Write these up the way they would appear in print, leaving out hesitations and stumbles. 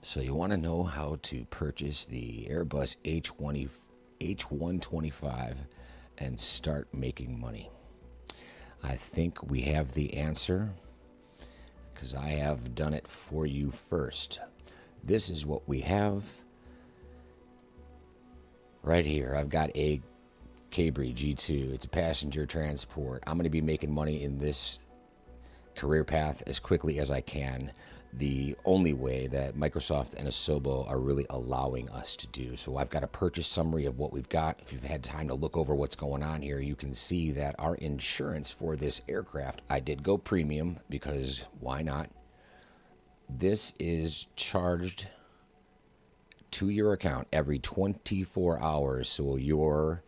So you want to know how to purchase the Airbus H125 and start making money. I think we have the answer because I have done it for you first. This is what we have right here. I've got a Cabri G2. It's a passenger transport. I'm going to be making money in this career path as quickly as I can, the only way that Microsoft and Asobo are really allowing us to do. So I've got a purchase summary of what we've got. If you've had time to look over what's going on here, you can see that our insurance for this aircraft, I did go premium because why not? This is charged to your account every 24 hours. So you're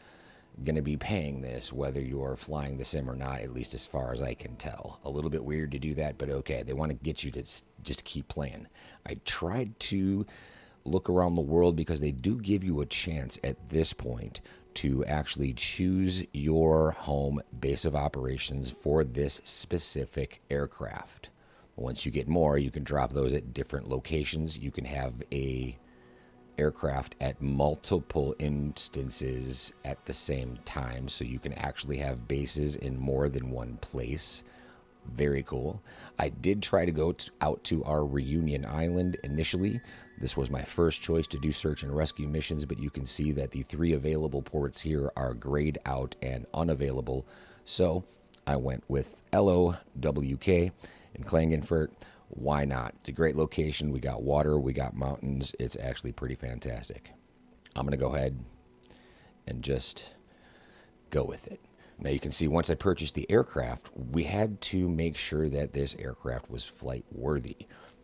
going to be paying this whether you're flying the sim or not, at least as far as I can tell. A little bit weird to do that, but okay. They want to get you to just keep playing. I tried to look around the world because they do give you a chance at this point to actually choose your home base of operations for this specific aircraft. Once you get more, you can drop those at different locations. You can have a aircraft at multiple instances at the same time, so you can actually have bases in more than one place. Very cool. I did try to go out to our Reunion Island initially. This was my first choice to do search and rescue missions, but you can see that the 3 available ports here are grayed out and unavailable, so I went with LOWK in Klagenfurt. Why not? It's a great location. We got water, we got mountains. It's actually pretty fantastic. I'm going to go ahead and just go with it. Now you can see once I purchased the aircraft, we had to make sure that this aircraft was flight worthy.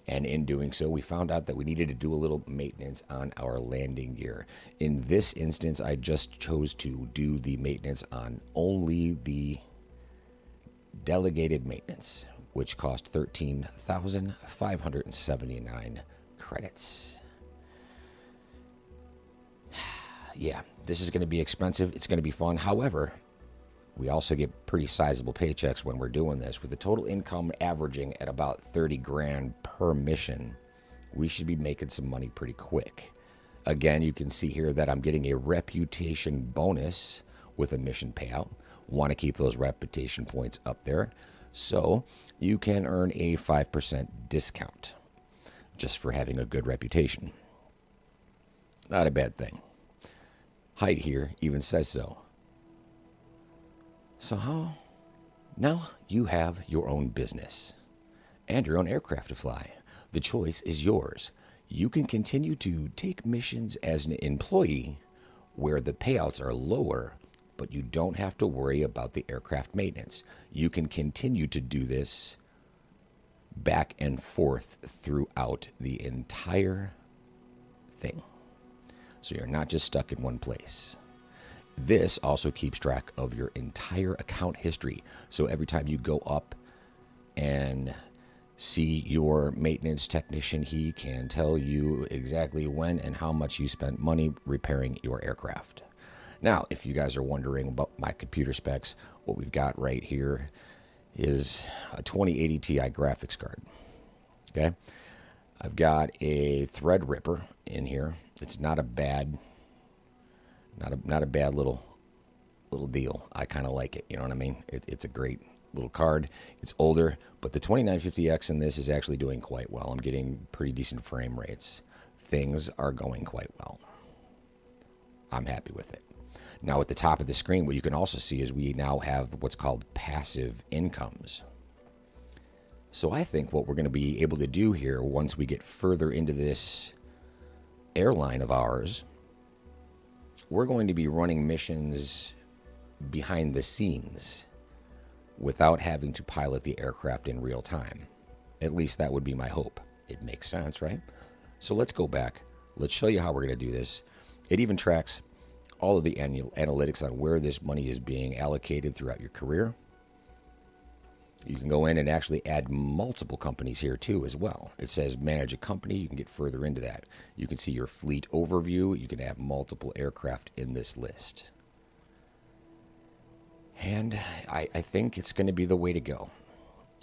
And in doing so, we found out that we needed to do a little maintenance on our landing gear. In this instance, I just chose to do the maintenance on only the delegated maintenance, which cost 13,579 credits. Yeah, this is going to be expensive. It's going to be fun. However, we also get pretty sizable paychecks when we're doing this. With the total income averaging at about 30 grand per mission, we should be making some money pretty quick. Again, you can see here that I'm getting a reputation bonus with a mission payout. Want to keep those reputation points up there. So you can earn a 5% discount just for having a good reputation. Not a bad thing. Height here even says so. So how? Now you have your own business and your own aircraft to fly. The choice is yours. You can continue to take missions as an employee where the payouts are lower, but you don't have to worry about the aircraft maintenance. You can continue to do this back and forth throughout the entire thing. So you're not just stuck in one place. This also keeps track of your entire account history. So every time you go up and see your maintenance technician, he can tell you exactly when and how much you spent money repairing your aircraft. Now, if you guys are wondering about my computer specs, what we've got right here is a 2080 Ti graphics card. Okay, I've got a Threadripper in here. It's not a bad, not a bad little deal. I kind of like it. You know what I mean? It's a great little card. It's older, but the 2950X in this is actually doing quite well. I'm getting pretty decent frame rates. Things are going quite well. I'm happy with it. Now at the top of the screen, what you can also see is we now have what's called passive incomes. So I think what we're going to be able to do here once we get further into this airline of ours, we're going to be running missions behind the scenes without having to pilot the aircraft in real time. At least that would be my hope. It makes sense, right? So let's go back. Let's show you how we're going to do this. It even tracks all of the analytics on where this money is being allocated throughout your career. You can go in and actually add multiple companies here too as well. It says manage a company. You can get further into that. You can see your fleet overview. You can have multiple aircraft in this list. And I think it's going to be the way to go.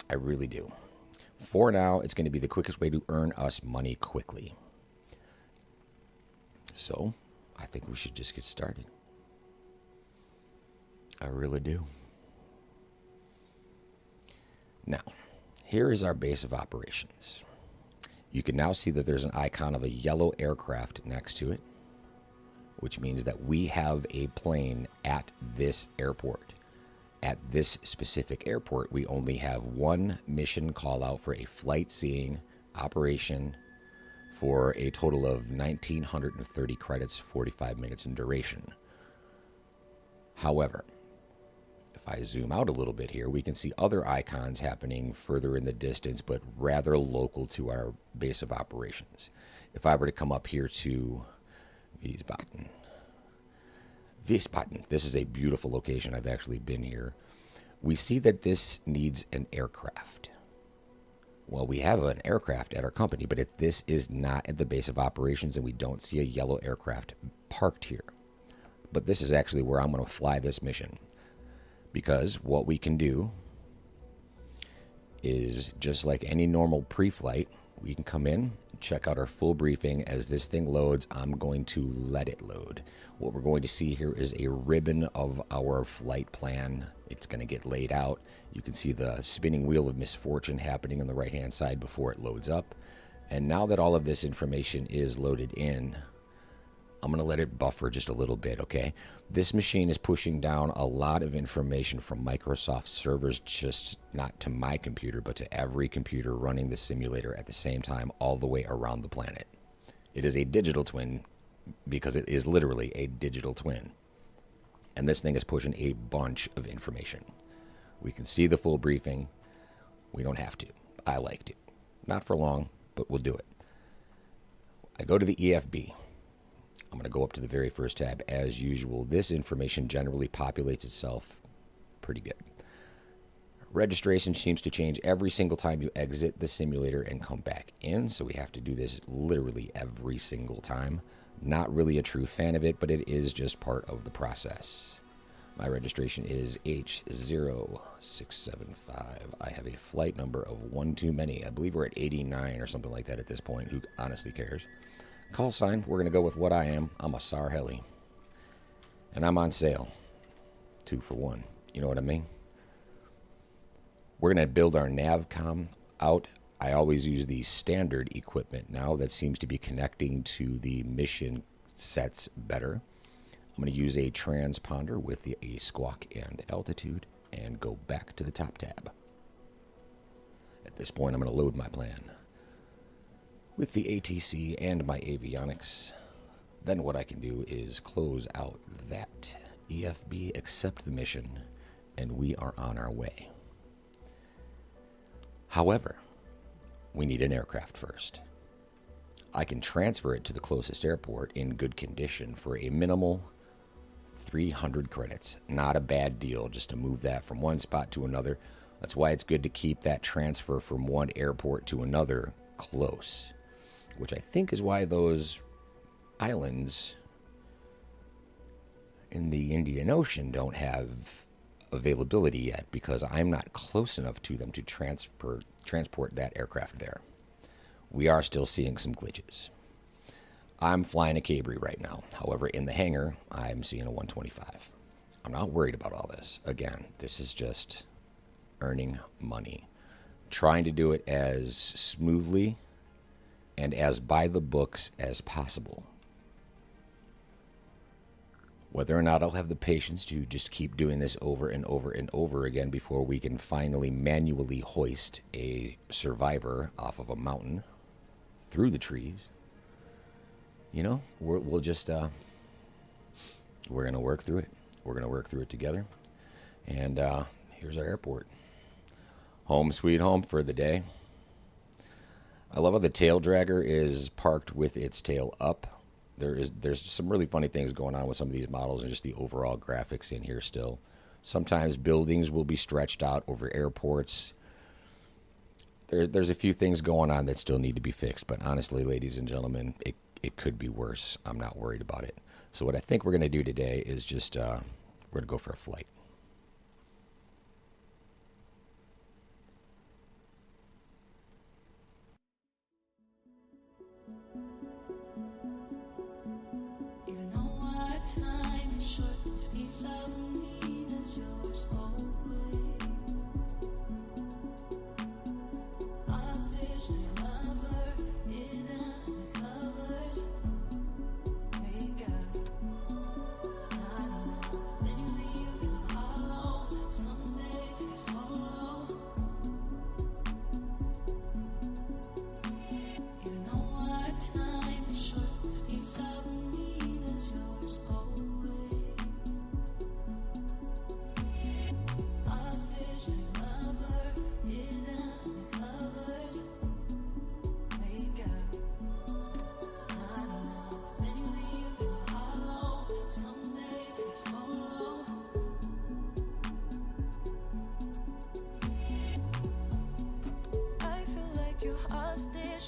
I really do. For now, it's going to be the quickest way to earn us money quickly. So I think we should just get started. I really do. Now, here is our base of operations. You can now see that there's an icon of a yellow aircraft next to it, which means that we have a plane at this airport. At this specific airport, we only have one mission call out for a flight seeing operation for a total of 1,930 credits, 45 minutes in duration. However, if I zoom out a little bit here, we can see other icons happening further in the distance, but rather local to our base of operations. If I were to come up here to Wiesbaden, this is a beautiful location. I've actually been here. We see that this needs an aircraft. Well, we have an aircraft at our company, but this is not at the base of operations, and we don't see a yellow aircraft parked here. But this is actually where I'm going to fly this mission. Because what we can do is, just like any normal pre-flight, we can come in, check out our full briefing. As this thing loads, I'm going to let it load. What we're going to see here is a ribbon of our flight plan. It's going to get laid out. You can see the spinning wheel of misfortune happening on the right-hand side before it loads up. And now that all of this information is loaded in, I'm going to let it buffer just a little bit, okay? This machine is pushing down a lot of information from Microsoft servers, just not to my computer, but to every computer running the simulator at the same time, all the way around the planet. It is a digital twin because it is literally a digital twin. And this thing is pushing a bunch of information. We can see the full briefing. We don't have to. I like to. Not for long, but we'll do it. I go to the EFB. I'm going to go up to the very first tab. As usual, this information generally populates itself pretty good. Registration seems to change every single time you exit the simulator and come back in, so we have to do this literally every single time. Not really a true fan of it, but it is just part of the process. My registration is H0675. I have a flight number of one too many. I believe we're at 89 or something like that at this point. Who honestly cares? Call sign, we're going to go with what I am. I'm a SAR Heli. And I'm on sale. 2 for 1. You know what I mean? We're going to build our navcom out. I always use the standard equipment now. That seems to be connecting to the mission sets better. I'm going to use a transponder with a squawk and altitude and go back to the top tab. At this point, I'm going to load my plan with the ATC and my avionics. Then what I can do is close out that EFB, accept the mission, and we are on our way. However, we need an aircraft first. I can transfer it to the closest airport in good condition for a minimal 300 credits. Not a bad deal just to move that from one spot to another. That's why it's good to keep that transfer from one airport to another close, which I think is why those islands in the Indian Ocean don't have availability yet, because I'm not close enough to them to transport that aircraft there. We are still seeing some glitches. I'm flying a Cabri right now. However, in the hangar, I'm seeing a 125. I'm not worried about all this. Again, this is just earning money. Trying to do it as smoothly and as by the books as possible. Whether or not I'll have the patience to just keep doing this over and over and over again before we can finally manually hoist a survivor off of a mountain through the trees, you know, we'll just, we're going to work through it. We're going to work through it together. And here's our airport. Home sweet home for the day. I love how the tail dragger is parked with its tail up. There's some really funny things going on with some of these models and just the overall graphics in here still. Sometimes buildings will be stretched out over airports. There's a few things going on that still need to be fixed, but honestly, ladies and gentlemen, it could be worse. I'm not worried about it. So what I think we're going to do today is just we're going to go for a flight.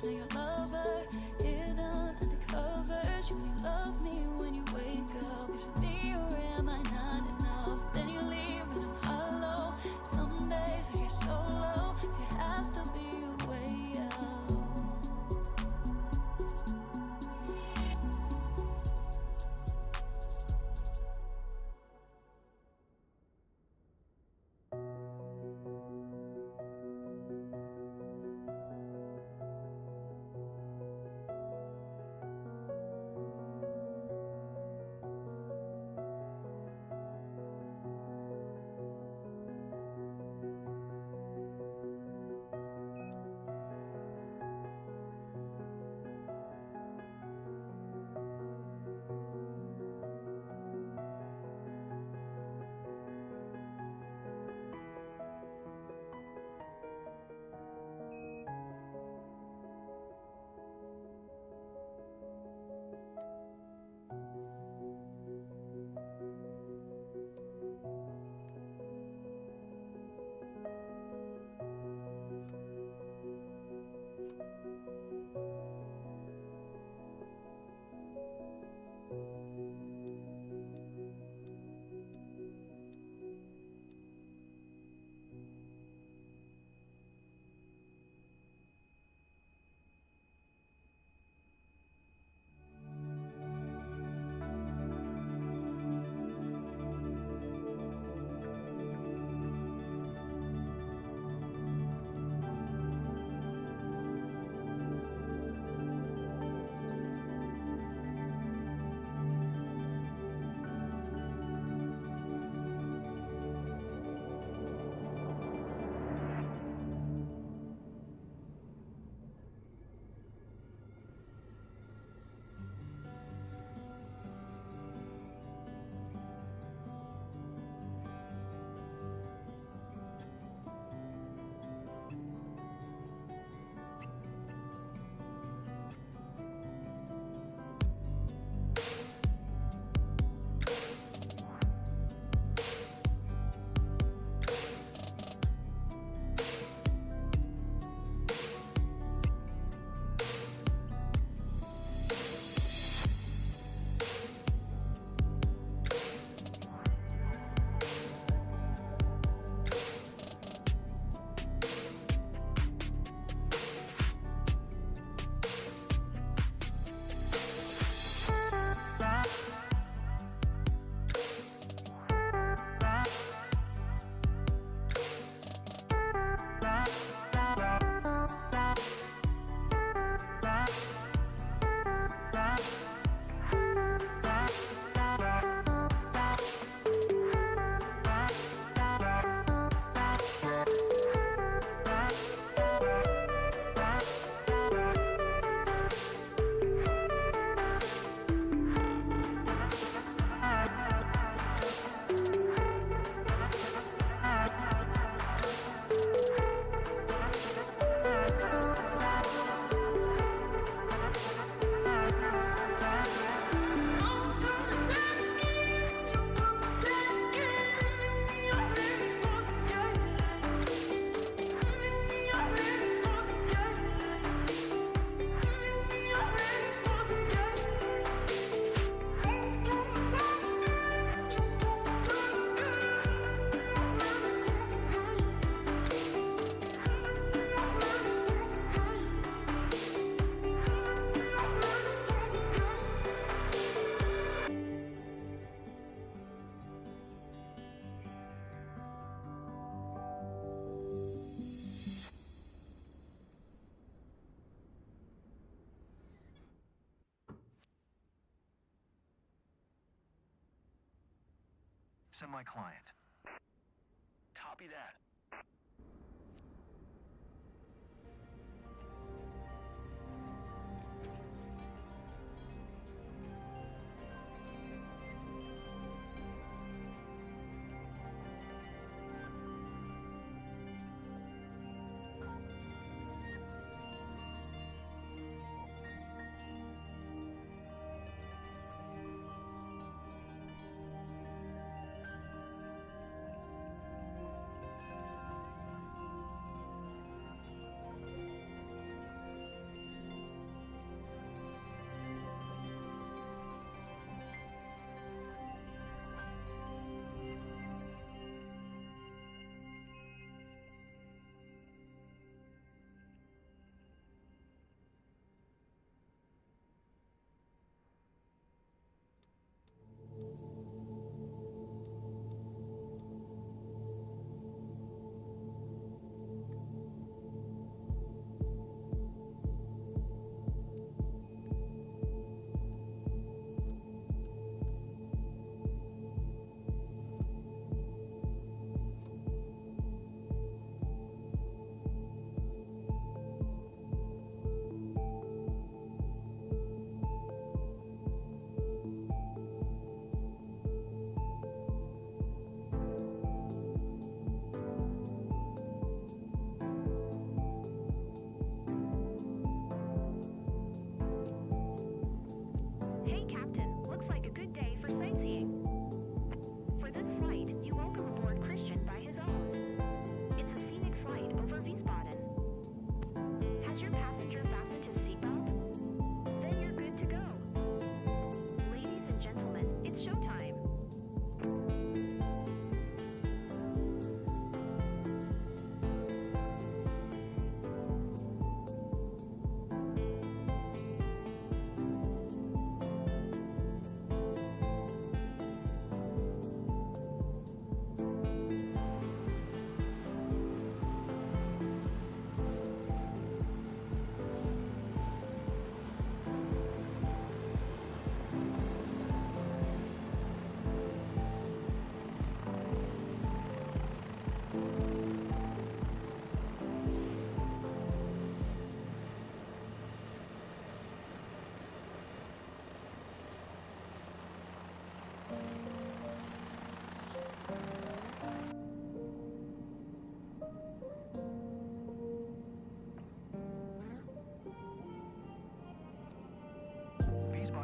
crush, now your lover. Hidden under covers, you only love me when you wake up. Is it me or am I not enough? Then you leave and I'm hollow. Some days I get so low, there has to be a way out. Send my client. Copy that.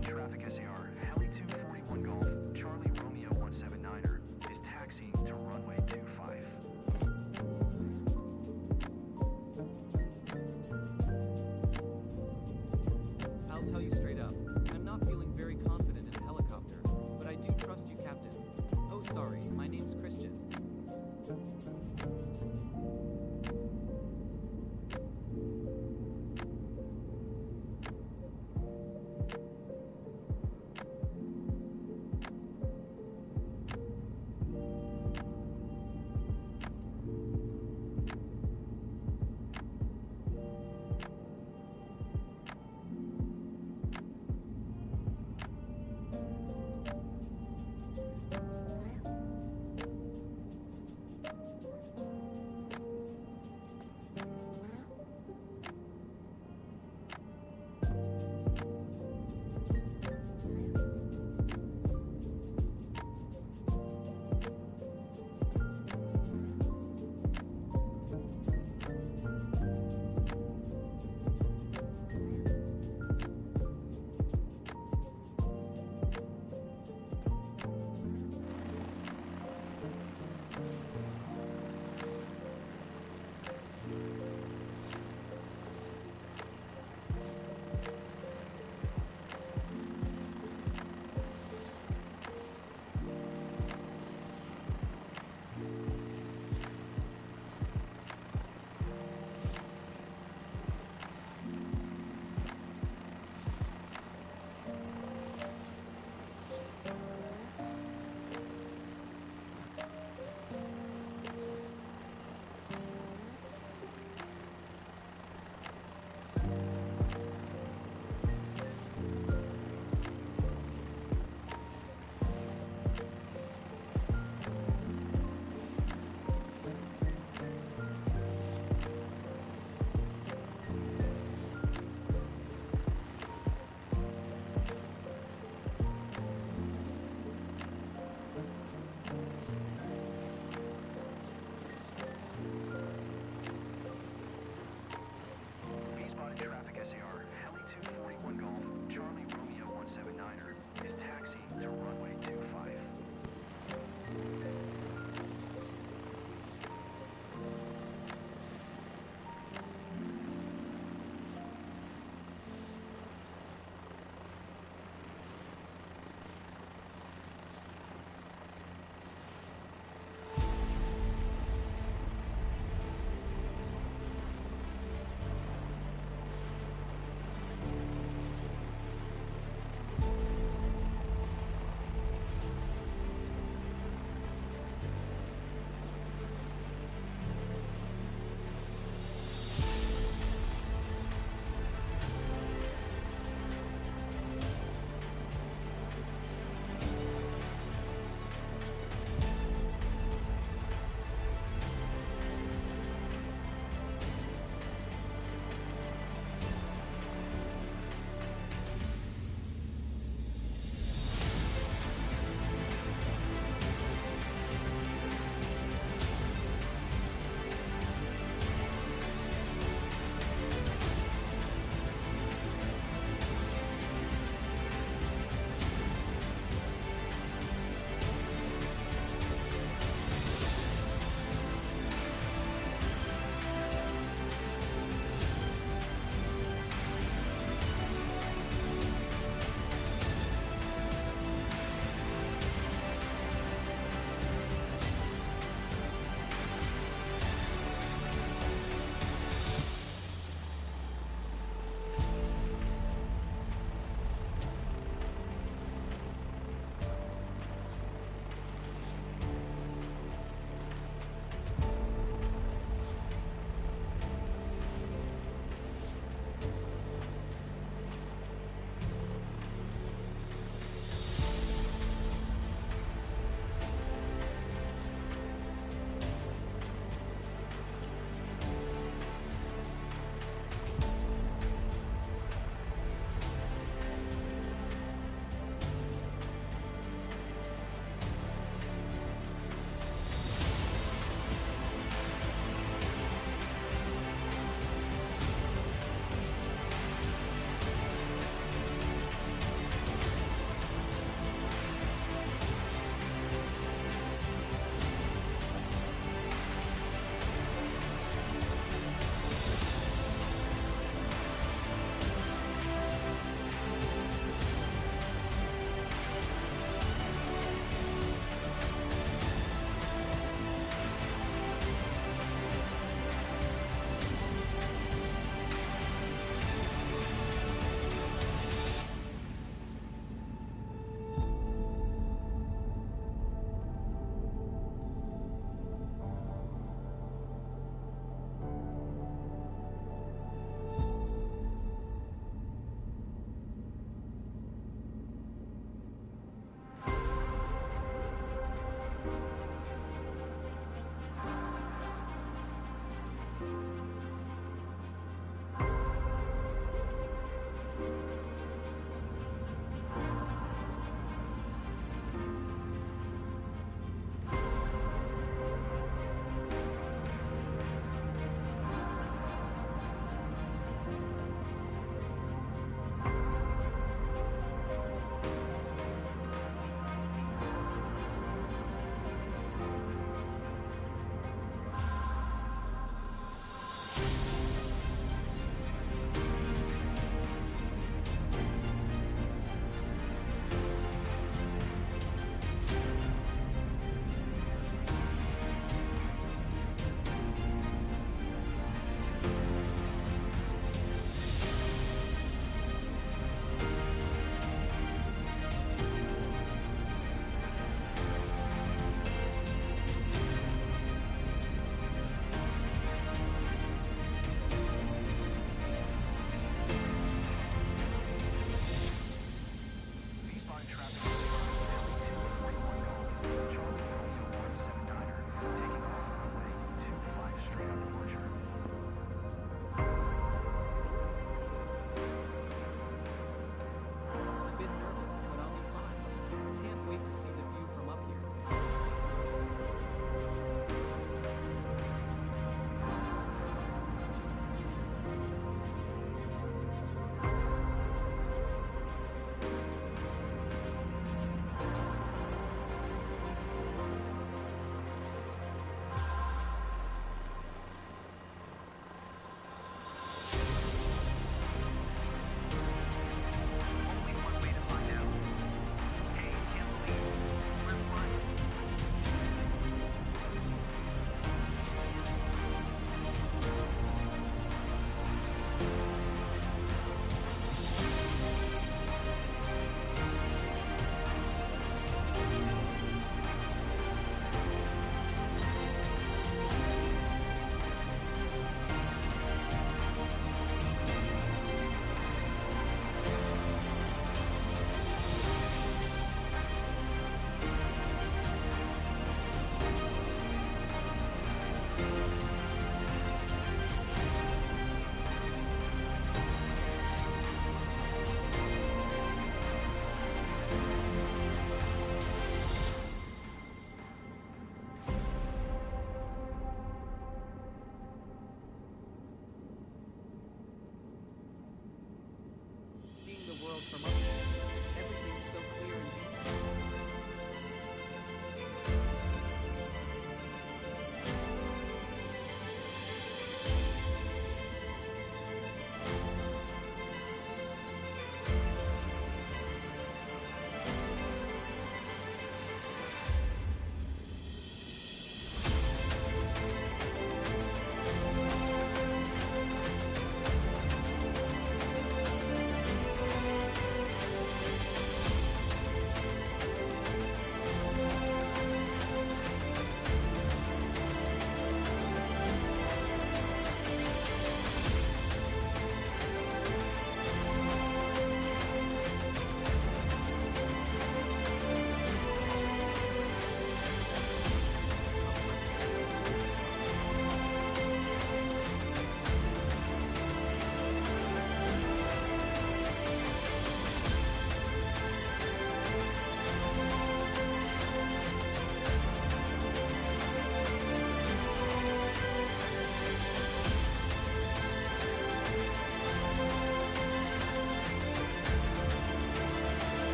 Open traffic SAR, Heli 241 Golf, Charlie Romeo 179er is taxiing to runway 25. I'll tell you straight up, I'm not feeling very confident in a helicopter, but I do trust you, Captain. Oh, sorry, my name's Christian.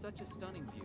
Such a stunning view.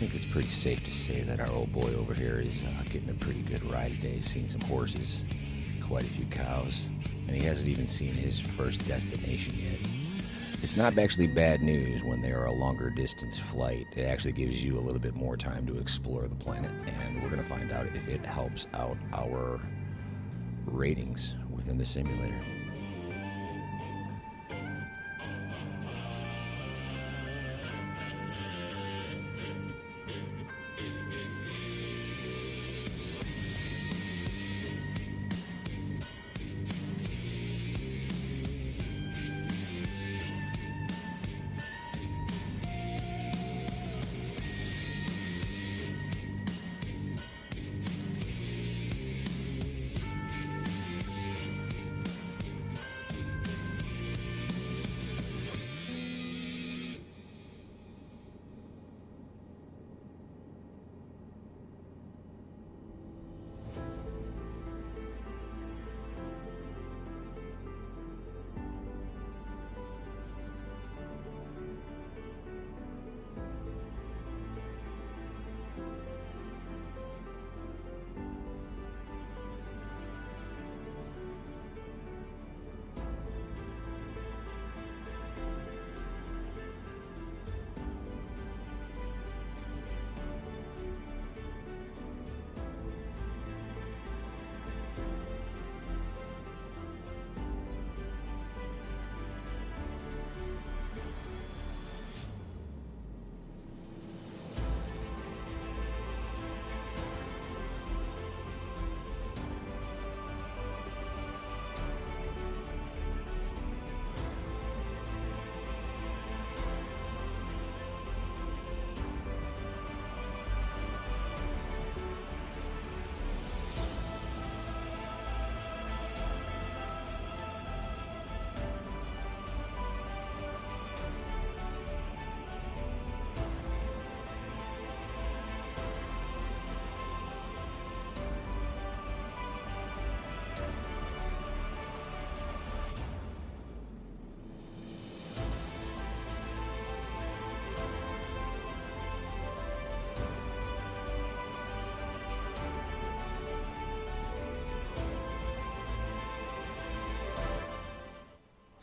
think it's pretty safe to say that our old boy over here is getting a pretty good ride today. Seen some horses, quite a few cows, and he hasn't even seen his first destination yet. It's not actually bad news when they are a longer distance flight. It actually gives you a little bit more time to explore the planet, and we're going to find out if it helps out our ratings within the simulator.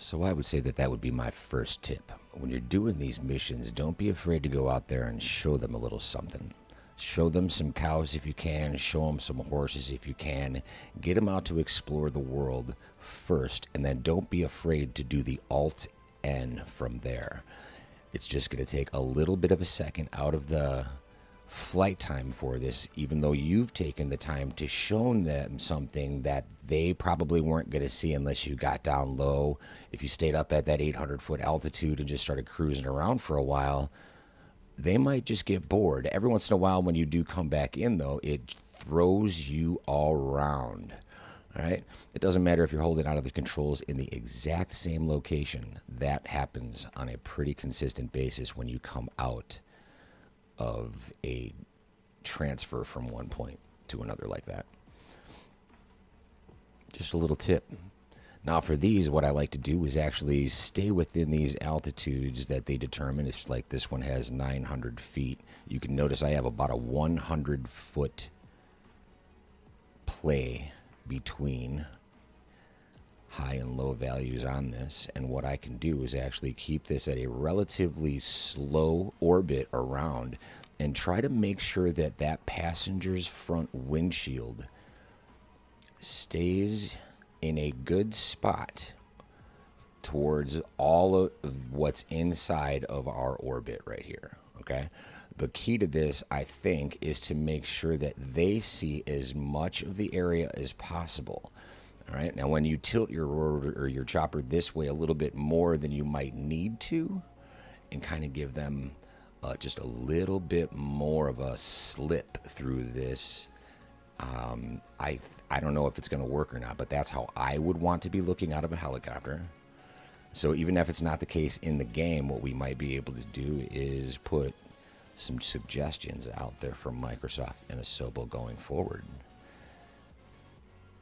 So I would say that that would be my first tip. When you're doing these missions, don't be afraid to go out there and show them a little something. Show them some cows if you can, show them some horses if you can. Get them out to explore the world first, and then don't be afraid to do the Alt-N from there. It's just going to take a little bit of a second out of the flight time for this, even though you've taken the time to show them something that they probably weren't going to see unless you got down low. If you stayed up at that 800-foot altitude and just started cruising around for a while, they might just get bored. Every once in a while when you do come back in, though, it throws you all around. All right? It doesn't matter if you're holding out of the controls in the exact same location. That happens on a pretty consistent basis when you come out of a transfer from one point to another like that. Just a little tip. Now for these, what I like to do is actually stay within these altitudes that they determine. It's like this one has 900 feet. You can notice I have about a 100-foot play between high and low values on this, and what I can do is actually keep this at a relatively slow orbit around and try to make sure that that passenger's front windshield stays in a good spot towards all of what's inside of our orbit right here. Okay, the key to this, I think, is to make sure that they see as much of the area as possible. All right, now when you tilt your rotor or your chopper this way a little bit more than you might need to, and kind of give them just a little bit more of a slip through this, I don't know if it's going to work or not, but that's how I would want to be looking out of a helicopter. So even if it's not the case in the game, what we might be able to do is put some suggestions out there from Microsoft and Asobo going forward.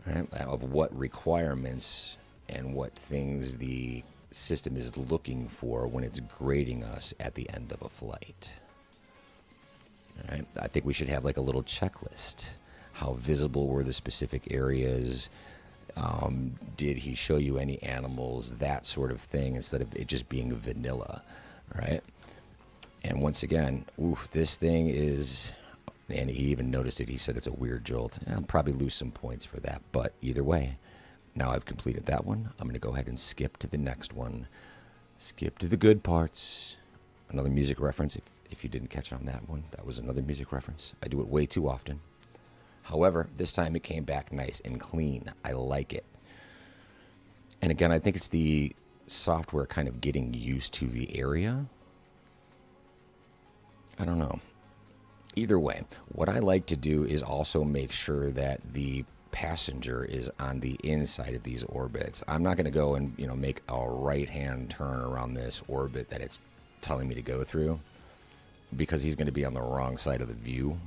Right, of what requirements and what things the system is looking for when it's grading us at the end of a flight. All right. I think we should have like a little checklist. How visible were the specific areas? Did he show you any animals? That sort of thing, instead of it just being vanilla, right? And once again, this thing is, and he even noticed it. He said it's a weird jolt. I'll probably lose some points for that, but either way, now I've completed that one. I'm going to go ahead and skip to the next one. Skip to the good parts. Another music reference. If you didn't catch on that one, that was another music reference. I do it way too often. However, this time it came back nice and clean. I like it. And again, I think it's the software kind of getting used to the area. I don't know. Either way, what I like to do is also make sure that the passenger is on the inside of these orbits. I'm not going to go and make a right-hand turn around this orbit that it's telling me to go through, because he's going to be on the wrong side of the view,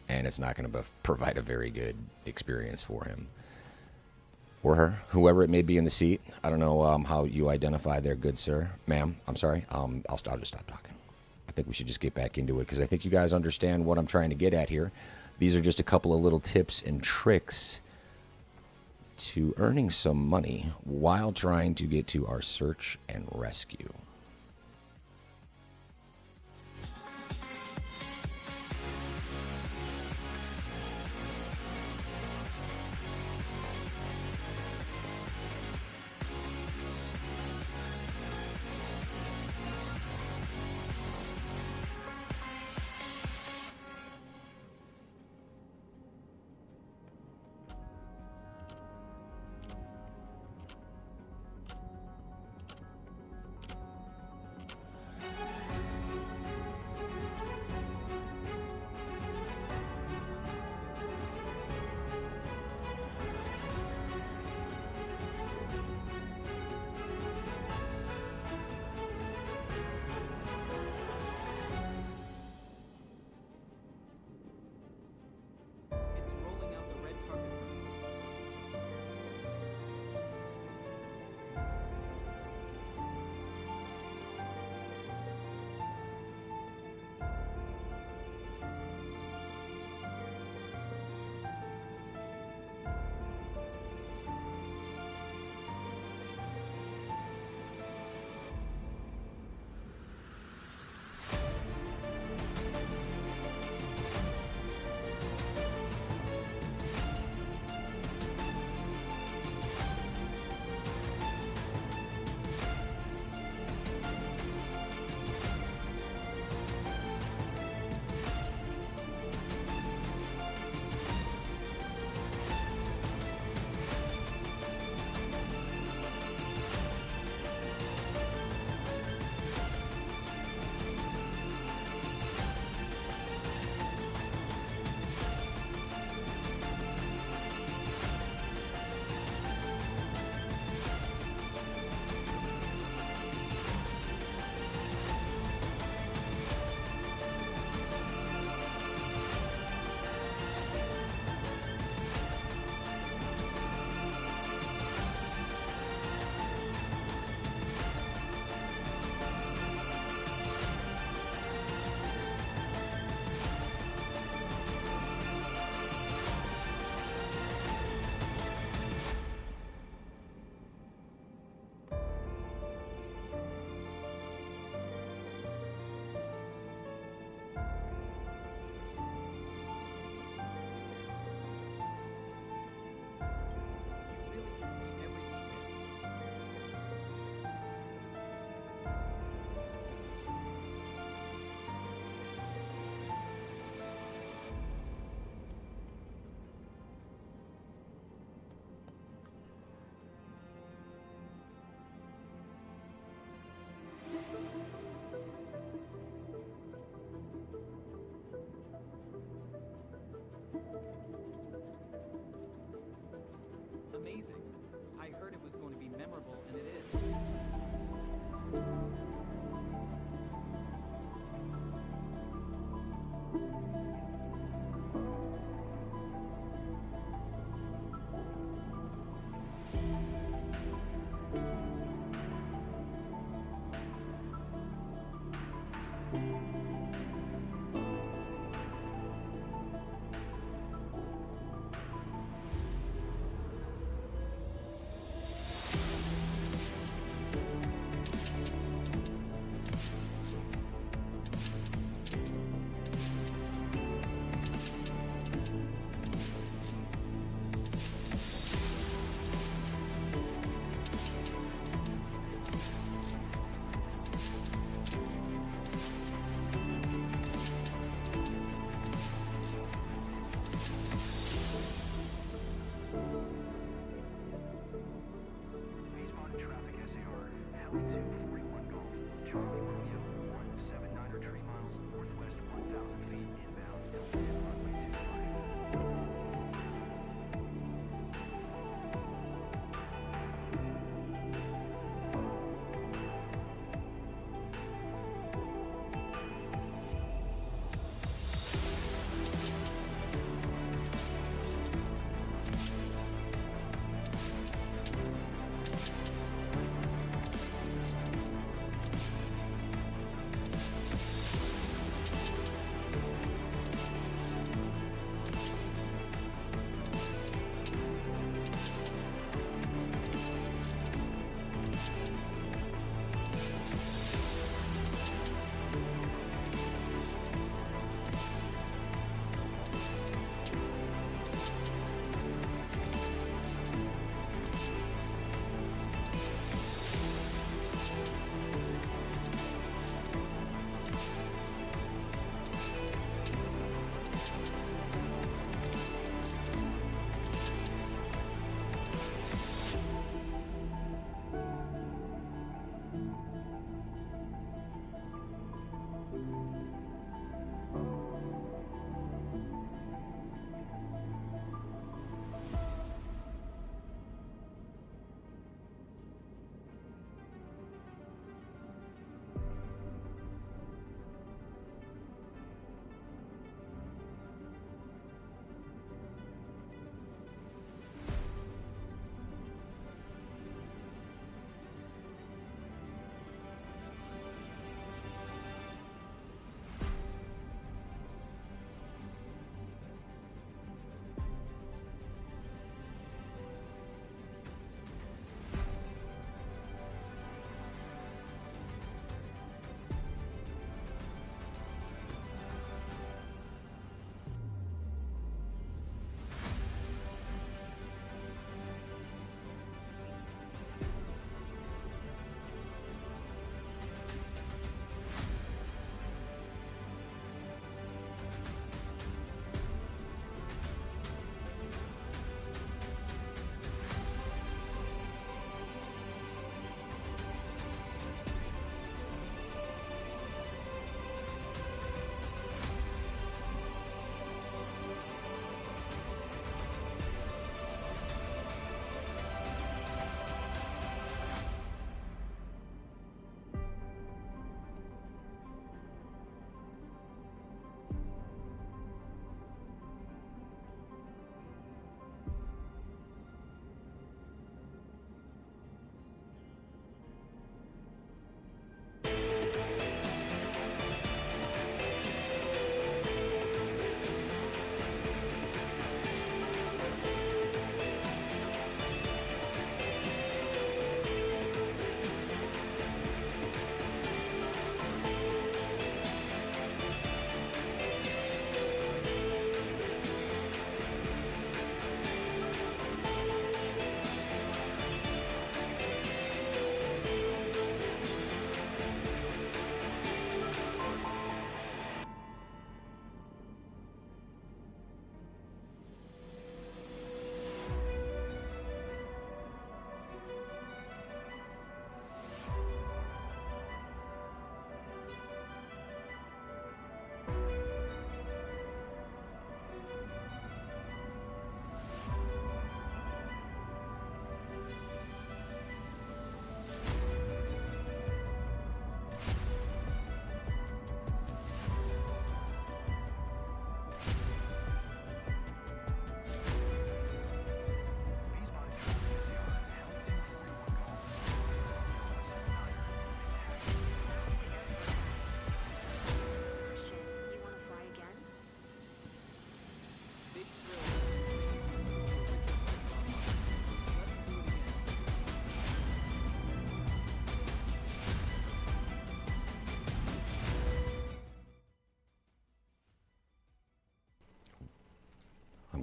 and it's not going to provide a very good experience for him or her, whoever it may be in the seat. I don't know how you identify there, good sir, ma'am. I'm sorry. I'll just stop talking. I think we should just get back into it, because I think you guys understand what I'm trying to get at here. These are just a couple of little tips and tricks to earning some money while trying to get to our search and rescue. It's rolling out the red carpet for me. You really can see every detail. Amazing. I heard it was going to be memorable, and it is.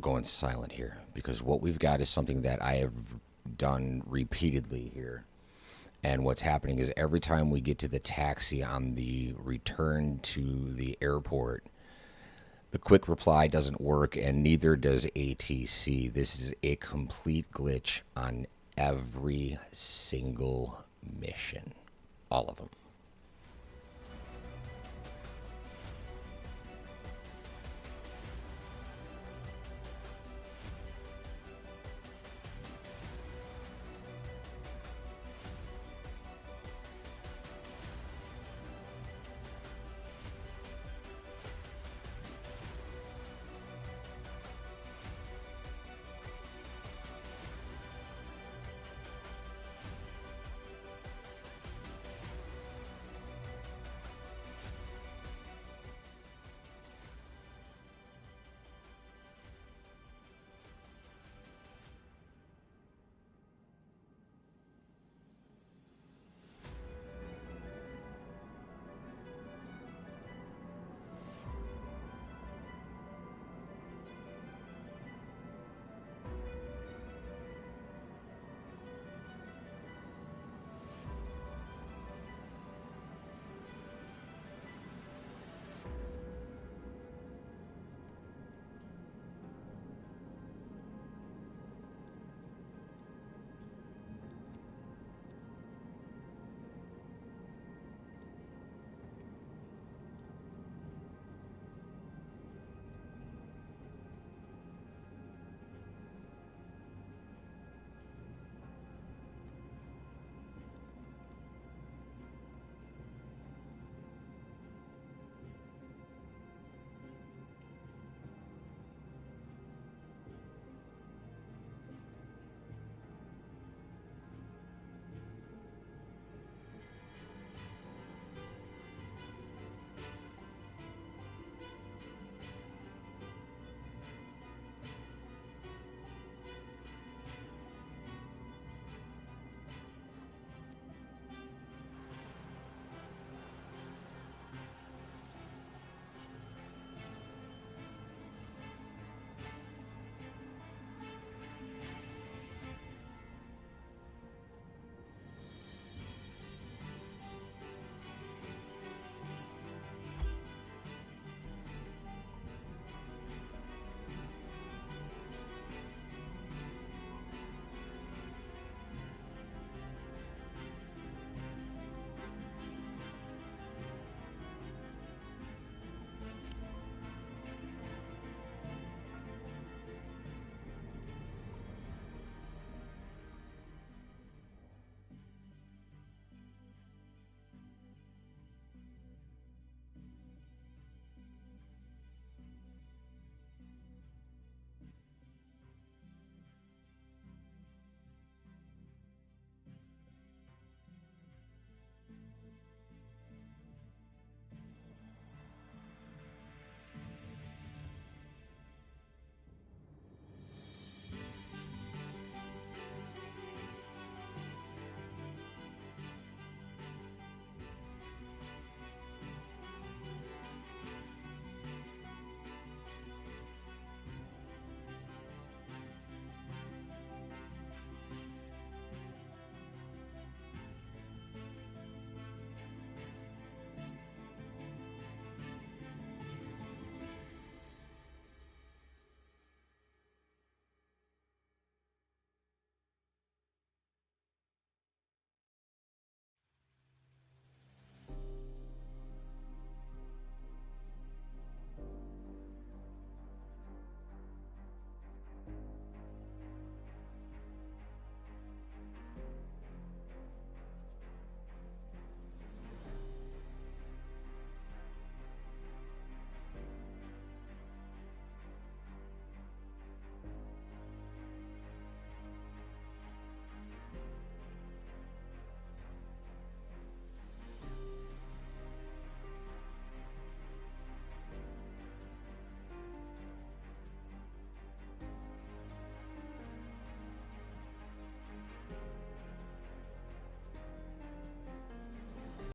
going silent here because what we've got is something that I have done repeatedly here. And what's happening is every time we get to the taxi on the return to the airport, the quick reply doesn't work, and neither does ATC. This is a complete glitch on every single mission. All of them.